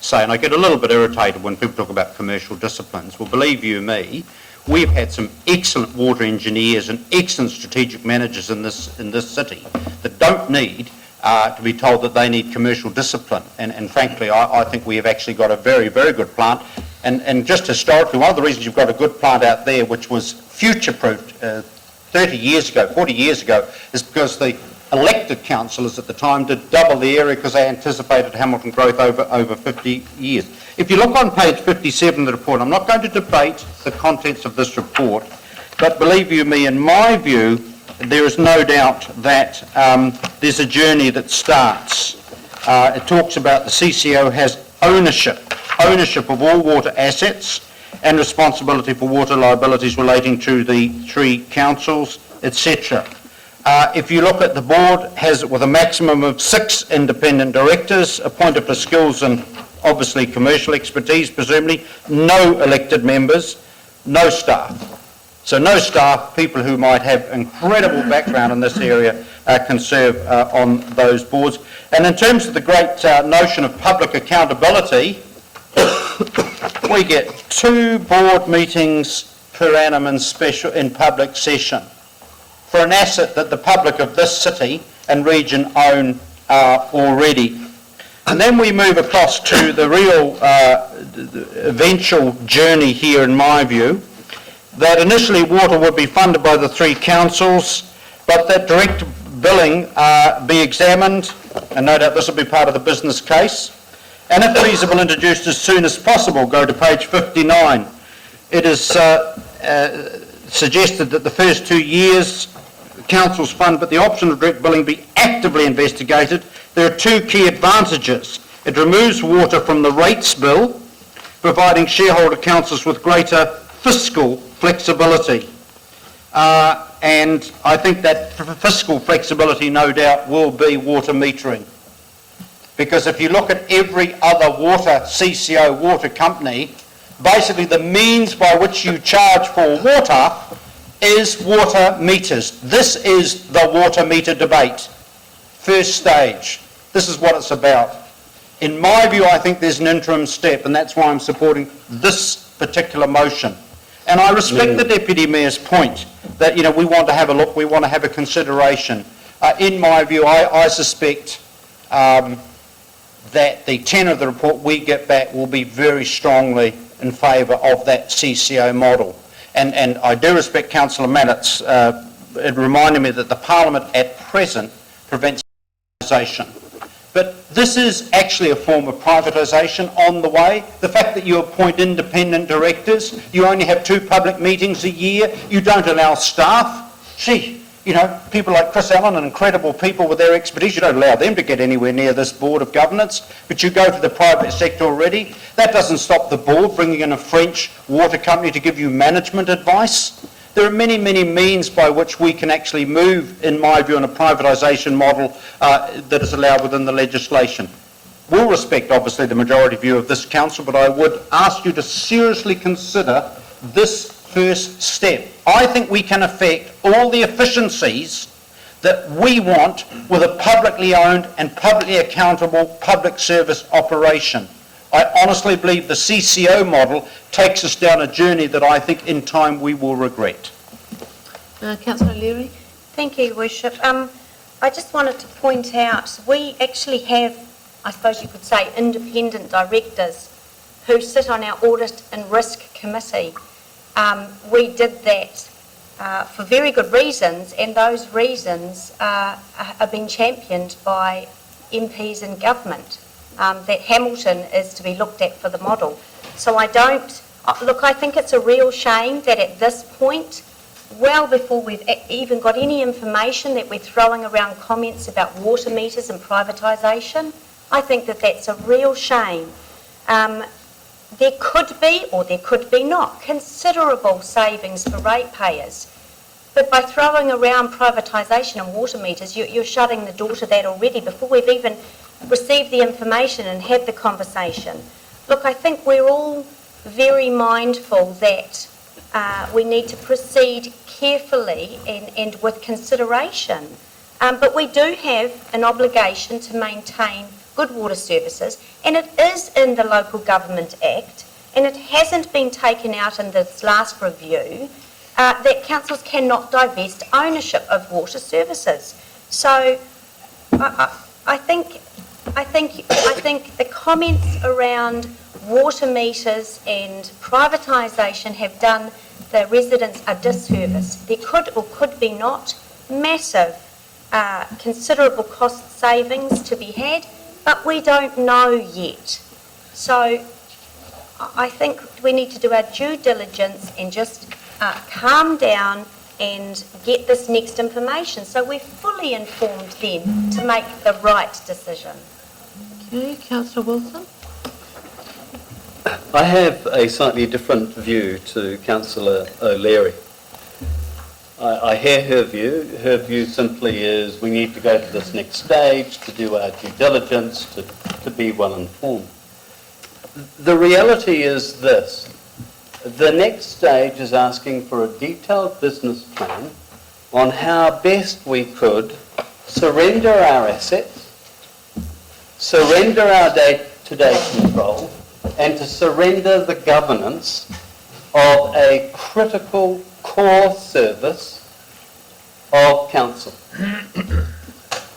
say, and I get a little bit irritated when people talk about commercial disciplines. Well, believe you me, we've had some excellent water engineers and excellent strategic managers in this city that don't need to be told that they need commercial discipline. And frankly, I think we have actually got a very, very good plant. And just historically, one of the reasons you've got a good plant out there, which was future-proofed 30 years ago, 40 years ago, is because the elected councillors at the time did double the area because they anticipated Hamilton growth over 50 years. If you look on page 57 of the report, I'm not going to debate the contents of this report, but believe you me, in my view, there is no doubt that there's a journey that starts. It talks about the CCO has ownership of all water assets and responsibility for water liabilities relating to the 3 councils, etc. If you look at the board, has it with a maximum of 6 independent directors appointed for skills and obviously commercial expertise, presumably, no elected members, no staff. So no staff, people who might have incredible background in this area can serve on those boards. And in terms of the great notion of public accountability, we get 2 board meetings per annum in public session for an asset that the public of this city and region own already. And then we move across to the real eventual journey here, in my view, that initially water would be funded by the 3 councils, but that direct billing be examined, and no doubt this will be part of the business case, and if feasible, introduced as soon as possible. Go to page 59. It is suggested that the first 2 years councils fund, but the option of direct billing be actively investigated. There are 2 key advantages. It removes water from the rates bill, providing shareholder councils with greater fiscal flexibility. And I think that fiscal flexibility, no doubt, will be water metering. Because if you look at every other CCO water company, basically the means by which you charge for water is water meters. This is the water meter debate. First stage. This is what it's about. In my view, I think there's an interim step, and that's why I'm supporting this particular motion. And I respect the Deputy Mayor's point that, we want to have a look, we want to have a consideration. In my view, I suspect that the tenor of the report we get back will be very strongly in favour of that CCO model. And I do respect Councillor Mallett's, it reminded me that the Parliament at present prevents privatisation. But this is actually a form of privatisation on the way. The fact that you appoint independent directors, you only have 2 public meetings a year, you don't allow staff. People like Chris Allen and incredible people with their expertise, you don't allow them to get anywhere near this board of governance, but you go to the private sector already. That doesn't stop the board bringing in a French water company to give you management advice. There are many, many means by which we can actually move, in my view, on a privatisation model that is allowed within the legislation. We'll respect, obviously, the majority view of this council, but I would ask you to seriously consider this first step. I think we can effect all the efficiencies that we want with a publicly owned and publicly accountable public service operation. I honestly believe the CCO model takes us down a journey that I think in time we will regret. Councillor Leary? Thank you, Your Worship. I just wanted to point out, we actually have, I suppose you could say, independent directors who sit on our Audit and Risk Committee. We did that for very good reasons, and those reasons are being championed by MPs in government, that Hamilton is to be looked at for the model. So I think it's a real shame that at this point, well before we've even got any information, that we're throwing around comments about water meters and privatisation. I think that that's a real shame. There could be, or there could be not, considerable savings for ratepayers. But by throwing around privatisation and water meters, you're shutting the door to that already before we've even received the information and had the conversation. Look, I think we're all very mindful that we need to proceed carefully and with consideration. But we do have an obligation to maintain good water services, and it is in the Local Government Act, and it hasn't been taken out in this last review, that councils cannot divest ownership of water services. So I think the comments around water meters and privatisation have done the residents a disservice. There could or could be not massive, considerable cost savings to be had, but we don't know yet. So I think we need to do our due diligence and just calm down and get this next information so we're fully informed then to make the right decision. Okay, Councillor Wilson? I have a slightly different view to Councillor O'Leary. I hear her view. Her view simply is we need to go to this next stage to do our due diligence, to be well informed. The reality is this. The next stage is asking for a detailed business plan on how best we could surrender our assets, surrender our day-to-day control, and to surrender the governance of a critical core service of council.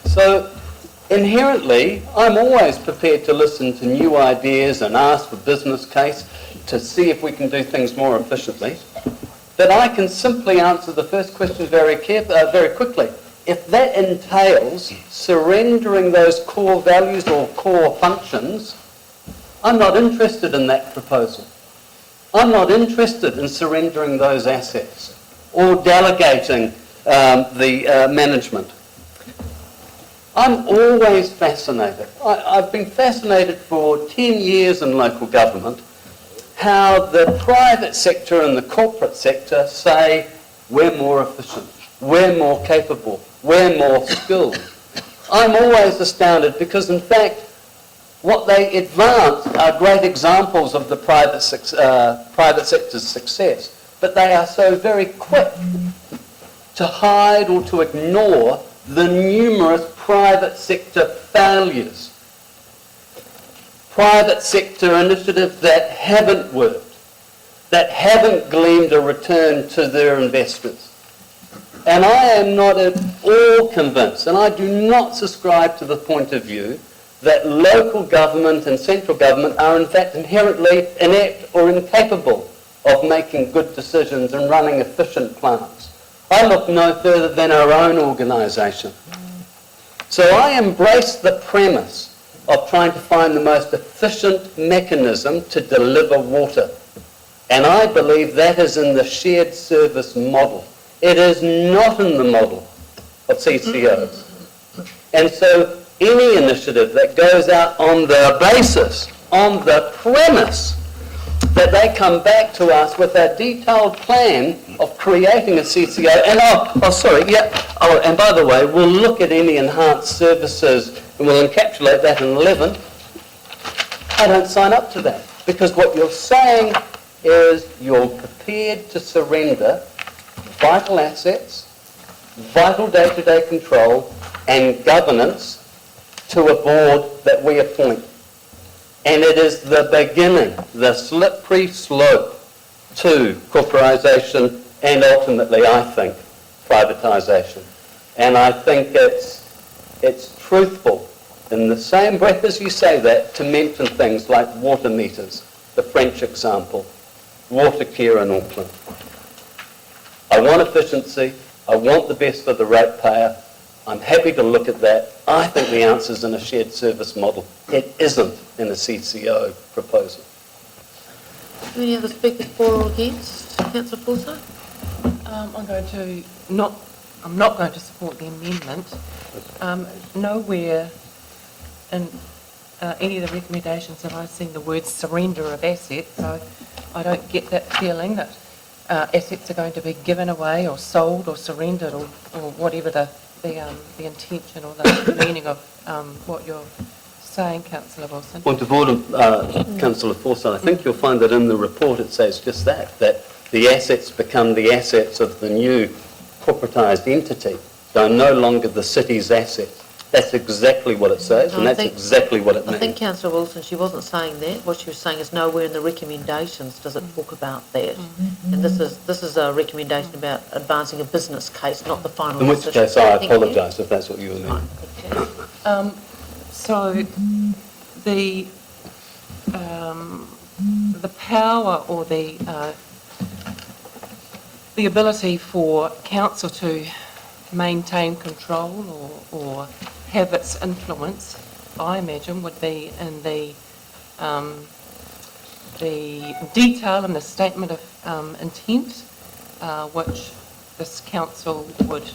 So inherently, I'm always prepared to listen to new ideas and ask for business case to see if we can do things more efficiently. But I can simply answer the first question very quickly. If that entails surrendering those core values or core functions, I'm not interested in that proposal. I'm not interested in surrendering those assets or delegating the management. I'm always fascinated. I've been fascinated for 10 years in local government how the private sector and the corporate sector say we're more efficient, we're more capable, we're more skilled. I'm always astounded because in fact what they advance are great examples of the private sector's success, but they are so very quick to hide or to ignore the numerous private sector failures, private sector initiatives that haven't worked, that haven't gleaned a return to their investors. And I am not at all convinced, and I do not subscribe to the point of view that local government and central government are in fact inherently inept or incapable of making good decisions and running efficient plants. I look no further than our own organisation. So I embrace the premise of trying to find the most efficient mechanism to deliver water. And I believe that is in the shared service model. It is not in the model of CCOs. And so any initiative that goes out on the basis, on the premise, that they come back to us with a detailed plan of creating a CCO, and and by the way, we'll look at any enhanced services and we'll encapsulate that in 11. I don't sign up to that, because what you're saying is you're prepared to surrender vital assets, vital day-to-day control and governance to a board that we appoint. And it is the beginning, the slippery slope to corporatisation and ultimately, I think, privatisation. And I think it's truthful in the same breath as you say that to mention things like water meters, the French example, water care in Auckland. I want efficiency. I want the best for the ratepayer. I'm happy to look at that. I think the answer's in a shared service model. It isn't in a CCO proposal. Any other speakers for or against? Councillor Forsyth? I'm not going to support the amendment. Nowhere in any of the recommendations have I seen the word surrender of assets, so I don't get that feeling that assets are going to be given away or sold or surrendered or whatever the intention or the meaning of what you're saying, Councillor Wilson. Point of order, Councillor Forsyth. I think you'll find that in the report it says just that the assets become the assets of the new corporatised entity. They're no longer the city's assets. That's exactly what it says, and that's exactly what it means. I think Councillor Wilson, she wasn't saying that. What she was saying is nowhere in the recommendations does it talk about that. And this is a recommendation about advancing a business case, not the final decision. In which case, I apologise if that's what you were meaning. So the power or the ability for council to maintain control or have its influence, I imagine, would be in the detail and the statement of intent, which this council would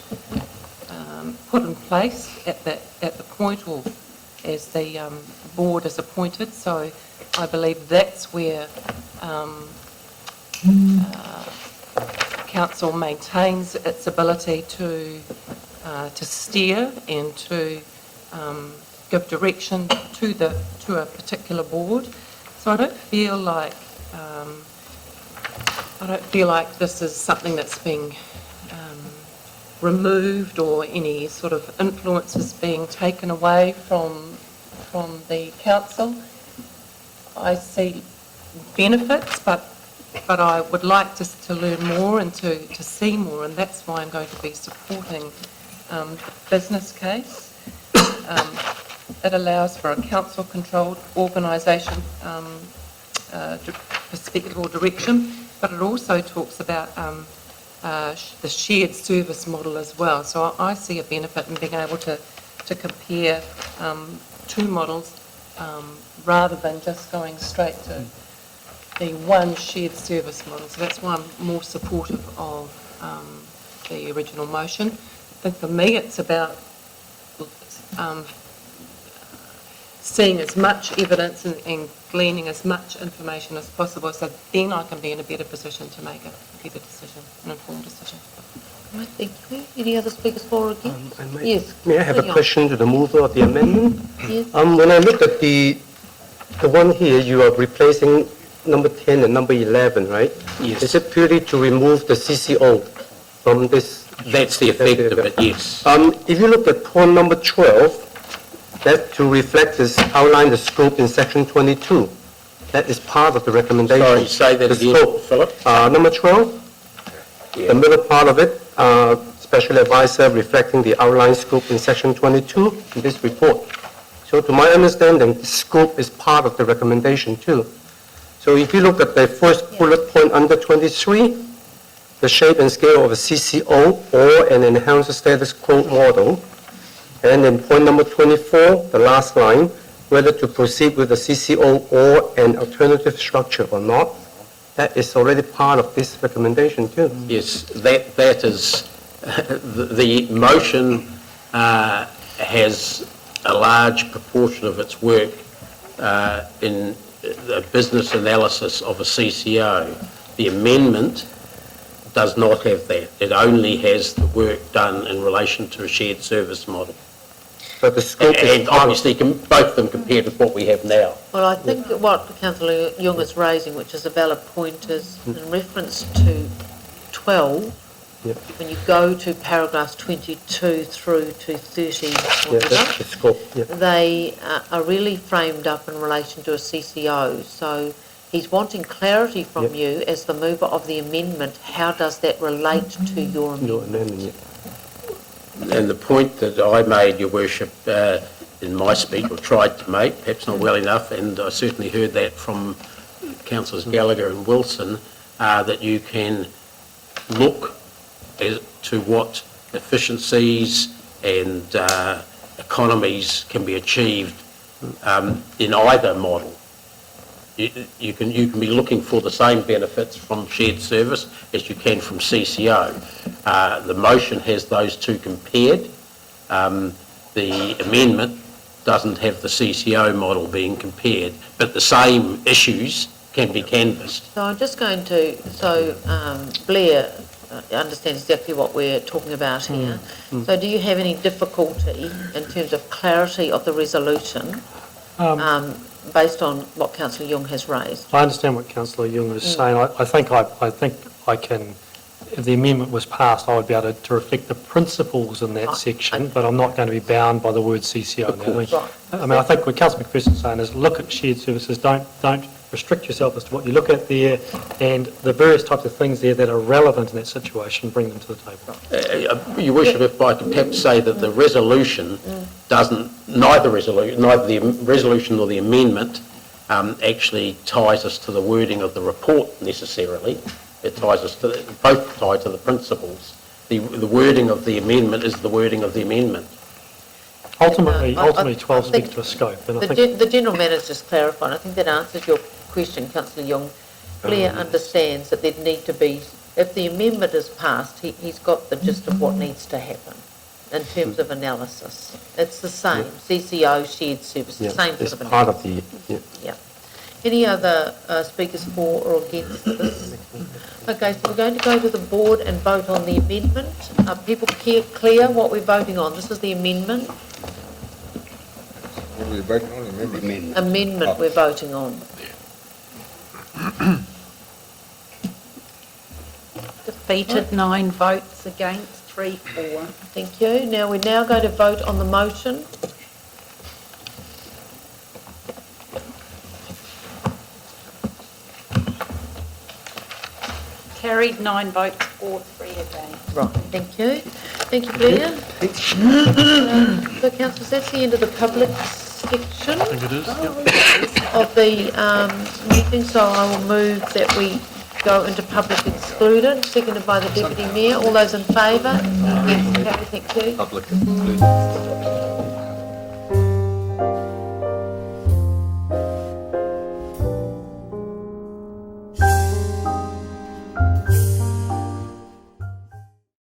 put in place at the point or as the board is appointed. So I believe that's where council maintains its ability to steer and to give direction to a particular board. So I don't feel like I don't feel like this is something that's being removed or any sort of influence is being taken away from the council. I see benefits, but I would like to learn more and to see more, and that's why I'm going to be supporting the business case. It allows for a council-controlled organisation perspective or direction, but it also talks about the shared service model as well. So I see a benefit in being able to compare two models rather than just going straight to the one shared service model. So that's why I'm more supportive of the original motion. I think for me it's about seeing as much evidence and gleaning as much information as possible, so then I can be in a better position to make a better decision, an informed decision. Right, thank you. Any other speakers for or against? Yes. May I have a Leon. question to the mover of the amendment? Yes. When I look at the one here, you are replacing number 10 and number 11, right? Yes. Is it purely to remove the CCO from this? That's the effect of it, yes. If you look at point number 12, that to reflect this, outline the scope in section 22. That is part of the recommendation. Sorry, say that The again, scope. Philip. Number 12, the middle part of it, special advisor reflecting the outline scope in section 22 in this report. So to my understanding, the scope is part of the recommendation too. So if you look at the first bullet point under 23, the shape and scale of a CCO or an enhanced status quo model, and in point number 24, the last line, whether to proceed with the CCO or an alternative structure or not, that is already part of this recommendation too. Yes, that is, the motion has a large proportion of its work in the business analysis of a CCO. The amendment does not have that. It only has the work done in relation to a shared service model. But the scope is And obviously, both of them compared with what we have now. Well, I think what Councillor Young is raising, which is a valid point, is in reference to 12, when you go to paragraphs 22 through to 30, that's the scope. they are really framed up in relation to a CCO. So he's wanting clarity from you as the mover of the amendment. How does that relate to your amendment? And the point that I made, Your Worship, in my speech, or tried to make, perhaps not well enough, and I certainly heard that from Councillors Gallagher and Wilson, that you can look as to what efficiencies and economies can be achieved in either model. You can be looking for the same benefits from shared service as you can from CCO. The motion has those two compared. The amendment doesn't have the CCO model being compared, but the same issues can be canvassed. So I'm just going to, Blair understands exactly what we're talking about here. So do you have any difficulty in terms of clarity of the resolution based on what Councillor Young has raised? I understand what Councillor Young is saying. I think I can, if the amendment was passed, I would be able to reflect the principles in that section, but I'm not going to be bound by the word CCO. I think what Councillor McPherson is saying is look at shared services, don't restrict yourself as to what you look at there, and the various types of things there that are relevant in that situation, bring them to the table. Your Worship, if I could perhaps say that the resolution doesn't, neither the resolution nor the amendment actually ties us to the wording of the report necessarily. It ties us to, both tie to the principles. The wording of the amendment is the wording of the amendment. Ultimately 12 speaks to a scope. And The general manager's clarified. I think that answers your question, Councillor Young. Blair understands that there'd need to be, if the amendment is passed, he's got the gist of what needs to happen in terms of analysis. It's the same, CCO, shared services, same sort of analysis. Part of the, Yeah. Any other speakers for or against this? Okay, so we're going to go to the board and vote on the amendment. Are people clear what we're voting on? This is the amendment. What are we voting on? Amendment. Amendment we're voting on. defeated, 9 votes against, 3 for. Thank you. Now, we now go to vote on the motion. Carried, 9 votes for, 3 against. Right, thank you. Thank you, Blair. So, councillors, that's the end of the public section I think it is, yep. of the meeting, so I will move that we go into public excluded, seconded by the Deputy Mayor. All those in favour? Yes, carried, thank you. Public excluded.